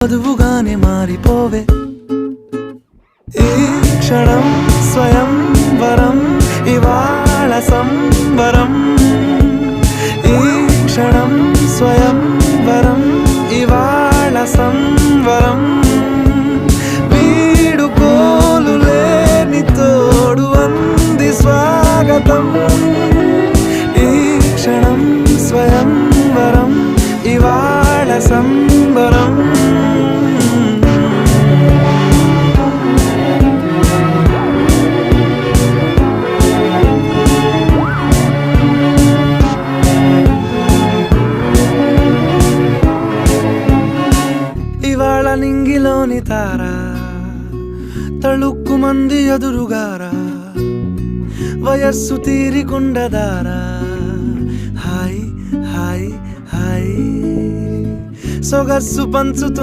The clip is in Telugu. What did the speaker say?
వధువుగానే మారిపోవే ఈ క్షణం స్వయం వరం ఇవాళ సంబరం ఈ క్షణం స్వయం వరం ఇవాళ సంవరం వీడుకోలు లేని తోడు అంది స్వాగతం ఈ క్షణం స్వయం వరం ఇవాళ సంబరం ఇవాళ నింగిలోని తారా తళుక్కు మంది ఎదురుగారా వయస్సు తీరికుండదారా హాయ్ హాయ్ హాయ్ సొగస్సు పంచుతో